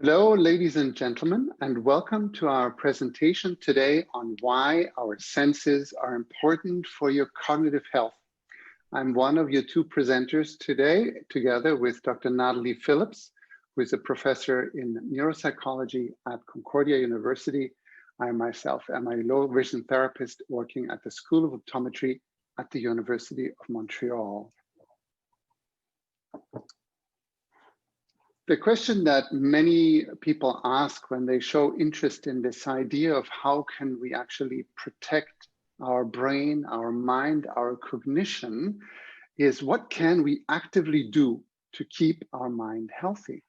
Hello, ladies and gentlemen, and welcome to our presentation today on why our senses are important for your cognitive health. I'm one of your two presenters today, together with Dr. Natalie Phillips, who is a professor in neuropsychology at Concordia University. I myself am a low vision therapist working at the School of Optometry at the University of Montreal. The question that many people ask when they show interest in this idea of how can we actually protect our brain, our mind, our cognition is what can we actively do to keep our mind healthy?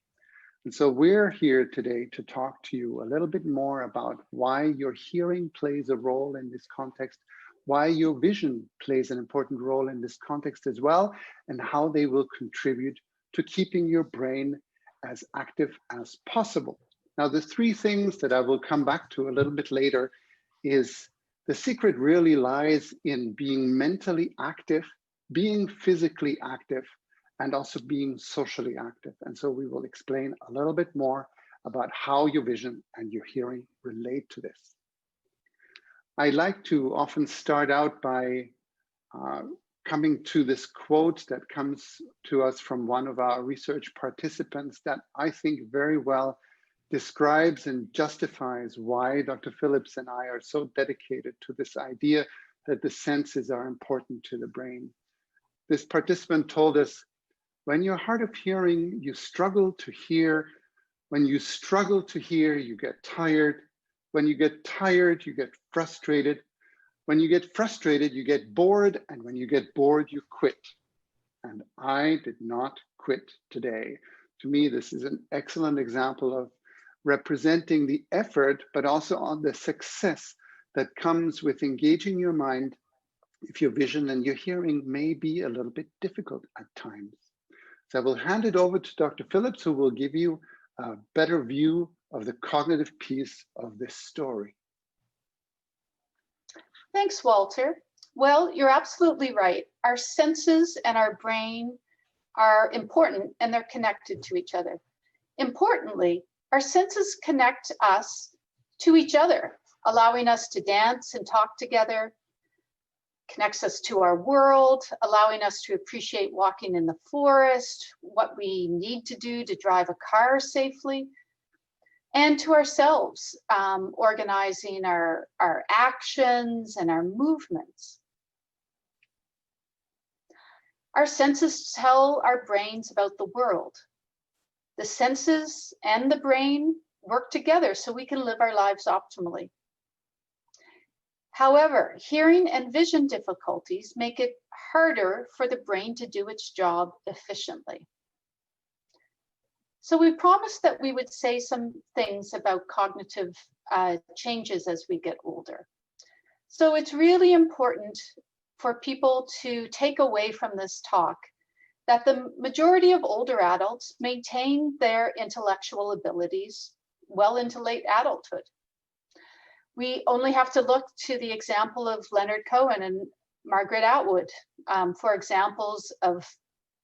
And so we're here today to talk to you a little bit more about why your hearing plays a role in this context, why your vision plays an important role in this context as well, and how they will contribute to keeping your brain as active as possible. Now, the three things that I will come back to a little bit later is the secret really lies in being mentally active, being physically active, and also being socially active. And so we will explain a little bit more about how your vision and your hearing relate to this. I like to often start out by coming to this quote that comes to us from one of our research participants that I think very well describes and justifies why Dr. Phillips and I are so dedicated to this idea that the senses are important to the brain. This participant told us, when you're hard of hearing, you struggle to hear. When you struggle to hear, you get tired. When you get tired, you get frustrated. When you get frustrated, you get bored, and when you get bored, you quit. And I did not quit today. To me, this is an excellent example of representing the effort, but also on the success that comes with engaging your mind if your vision and your hearing may be a little bit difficult at times. So I will hand it over to Dr. Phillips, who will give you a better view of the cognitive piece of this story. Thanks, Walter. Well, you're absolutely right. Our senses and our brain are important and they're connected to each other. Importantly, our senses connect us to each other, allowing us to dance and talk together, connects us to our world, allowing us to appreciate walking in the forest, what we need to do to drive a car safely, and to ourselves, organizing our actions and our movements. Our senses tell our brains about the world. The senses and the brain work together so we can live our lives optimally. However, hearing and vision difficulties make it harder for the brain to do its job efficiently. So we promised that we would say some things about cognitive changes as we get older. So it's really important for people to take away from this talk that the majority of older adults maintain their intellectual abilities well into late adulthood. We only have to look to the example of Leonard Cohen and Margaret Atwood for examples of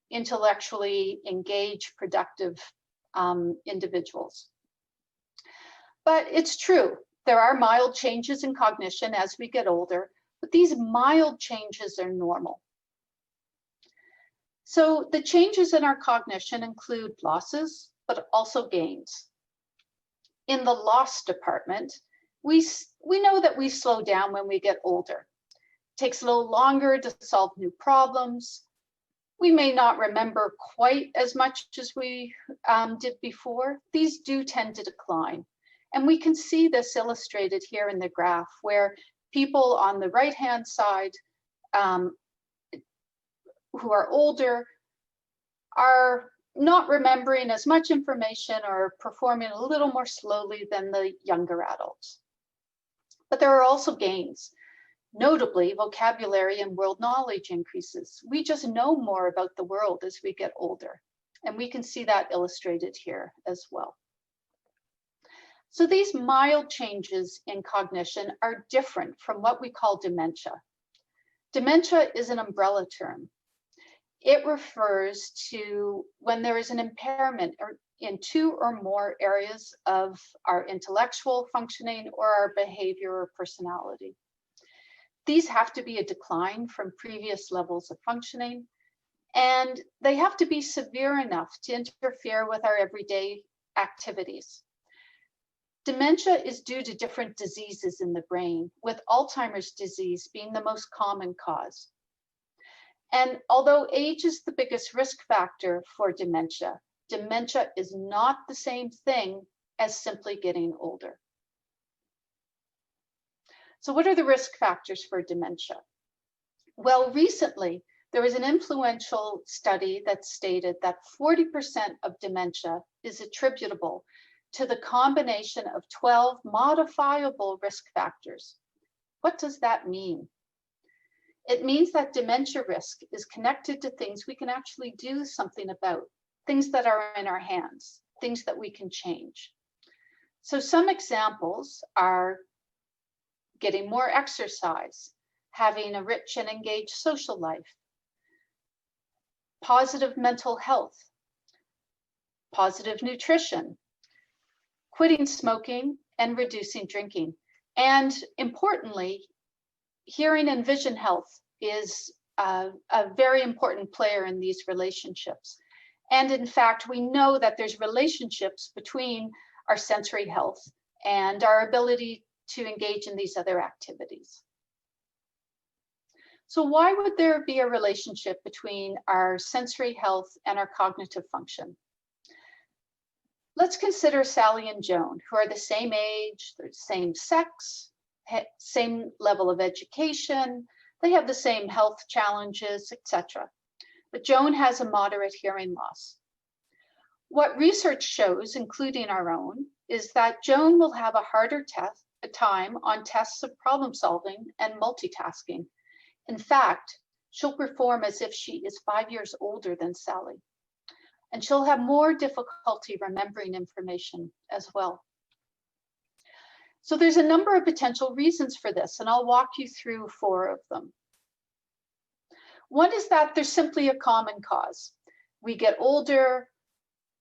intellectually engaged, productive individuals. But it's true, there are mild changes in cognition as we get older, but these mild changes are normal. So the changes in our cognition include losses, but also gains. In the loss department, we know that we slow down when we get older. It takes a little longer to solve new problems. We may not remember quite as much as we did before. These do tend to decline. And we can see this illustrated here in the graph where people on the right-hand side who are older are not remembering as much information or performing a little more slowly than the younger adults. But there are also gains. Notably, vocabulary and world knowledge increases. We just know more about the world as we get older, and we can see that illustrated here as well. So these mild changes in cognition are different from what we call dementia. Dementia is an umbrella term. It refers to when there is an impairment or in 2 or more areas of our intellectual functioning or our behavior or personality. These have to be a decline from previous levels of functioning, and they have to be severe enough to interfere with our everyday activities. Dementia is due to different diseases in the brain, with Alzheimer's disease being the most common cause. And although age is the biggest risk factor for dementia, dementia is not the same thing as simply getting older. So what are the risk factors for dementia? Well, recently, there was an influential study that stated that 40% of dementia is attributable to the combination of 12 modifiable risk factors. What does that mean? It means that dementia risk is connected to things we can actually do something about, things that are in our hands, things that we can change. So some examples are getting more exercise, having a rich and engaged social life, positive mental health, positive nutrition, quitting smoking and reducing drinking. And importantly, hearing and vision health is a very important player in these relationships. And in fact, we know that there's relationships between our sensory health and our ability to engage in these other activities. So why would there be a relationship between our sensory health and our cognitive function? Let's consider Sally and Joan, who are the same age, they're the same sex, same level of education, they have the same health challenges, etc. But Joan has a moderate hearing loss. What research shows, including our own, is that Joan will have a harder time on tests of problem solving and multitasking. In fact, she'll perform as if she is 5 years older than Sally. And she'll have more difficulty remembering information as well. So there's a number of potential reasons for this, and I'll walk you through 4 of them. One is that there's simply a common cause. We get older,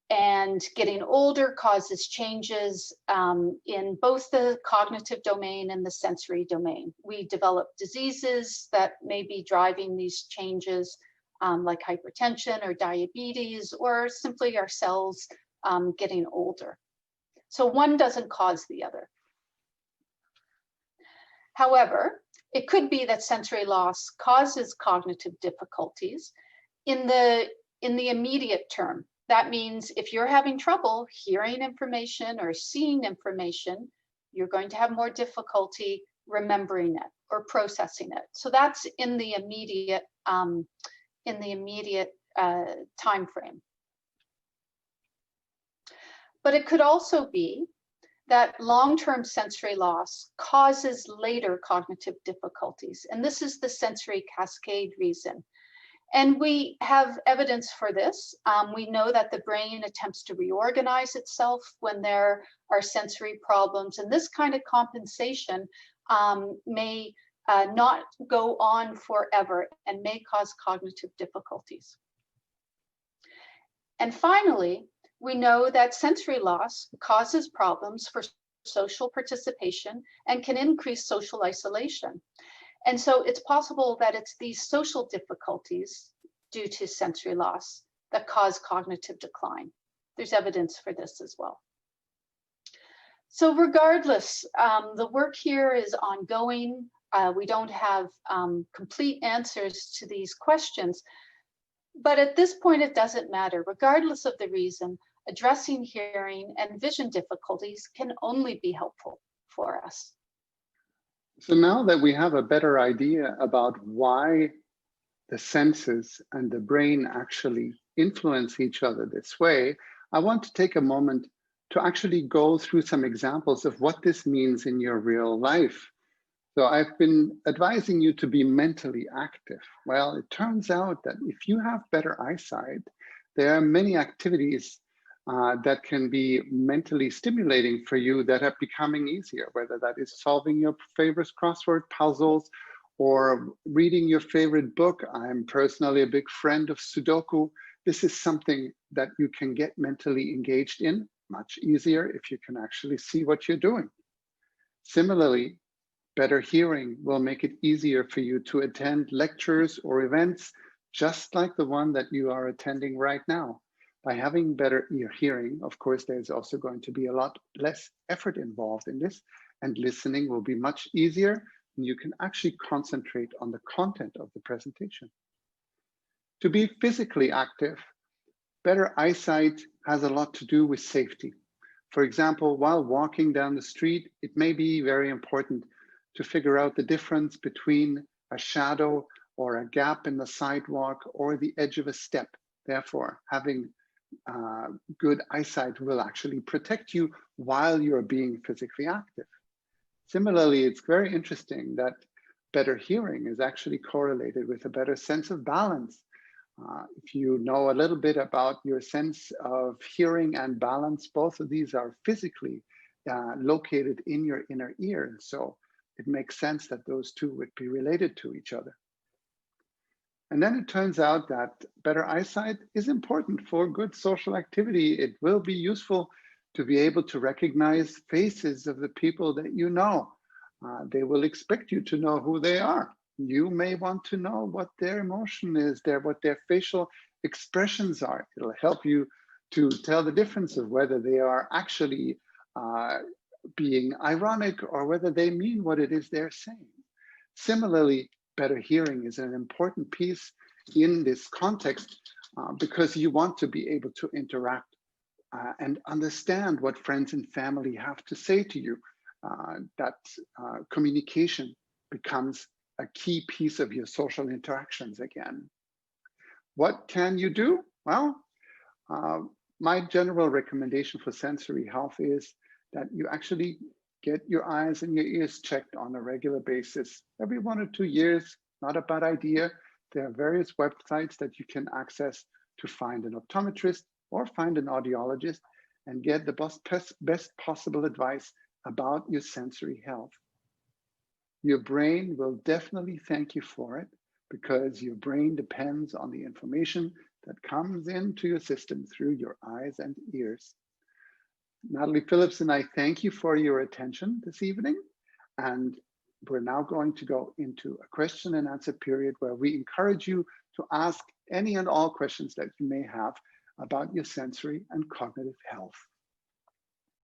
and getting older causes changes in both the cognitive domain and the sensory domain. We develop diseases that may be driving these changes, like hypertension or diabetes, or simply our cells getting older. So one doesn't cause the other. However, it could be that sensory loss causes cognitive difficulties in the immediate term. That means if you're having trouble hearing information or seeing information, you're going to have more difficulty remembering it or processing it. So that's in the immediate time frame. But it could also be that long-term sensory loss causes later cognitive difficulties. And this is the sensory cascade reason. And we have evidence for this. We know that the brain attempts to reorganize itself when there are sensory problems. And this kind of compensation may not go on forever and may cause cognitive difficulties. And finally, we know that sensory loss causes problems for social participation and can increase social isolation. And so it's possible that it's these social difficulties due to sensory loss that cause cognitive decline. There's evidence for this as well. So regardless, the work here is ongoing. We don't have complete answers to these questions, but at this point, it doesn't matter. Regardless of the reason, addressing hearing and vision difficulties can only be helpful for us. So now that we have a better idea about why the senses and the brain actually influence each other this way, I want to take a moment to actually go through some examples of what this means in your real life. So I've been advising you to be mentally active. Well, it turns out that if you have better eyesight, there are many activities that can be mentally stimulating for you that are becoming easier, whether that is solving your favorite crossword puzzles or reading your favorite book. I'm personally a big friend of Sudoku. this is something that you can get mentally engaged in much easier if you can actually see what you're doing. Similarly, better hearing will make it easier for you to attend lectures or events just like the one that you are attending right now. By having better ear hearing, of course, there's also going to be a lot less effort involved in this, and listening will be much easier, and you can actually concentrate on the content of the presentation. To be physically active, better eyesight has a lot to do with safety. For example, while walking down the street, it may be very important to figure out the difference between a shadow or a gap in the sidewalk or the edge of a step. Therefore, having good eyesight will actually protect you while you're being physically active. Similarly, it's very interesting that better hearing is actually correlated with a better sense of balance. If you know a little bit about your sense of hearing and balance, both of these are physically located in your inner ear. So it makes sense that those two would be related to each other. And then it turns out that better eyesight is important for good social activity. It will be useful to be able to recognize faces of the people that you know. They will expect you to know who they are. You may want to know what their emotion is, what their facial expressions are. It'll help you to tell the difference of whether they are actually being ironic or whether they mean what it is they're saying. Similarly, better hearing is an important piece in this context because you want to be able to interact and understand what friends and family have to say to you. That communication becomes a key piece of your social interactions again. What can you do? Well, my general recommendation for sensory health is that you actually get your eyes and your ears checked on a regular basis. Every 1 or 2 years, not a bad idea. There are various websites that you can access to find an optometrist or find an audiologist and get the best possible advice about your sensory health. Your brain will definitely thank you for it because your brain depends on the information that comes into your system through your eyes and ears. Natalie Phillips and I thank you for your attention this evening. And we're now going to go into a question and answer period where we encourage you to ask any and all questions that you may have about your sensory and cognitive health.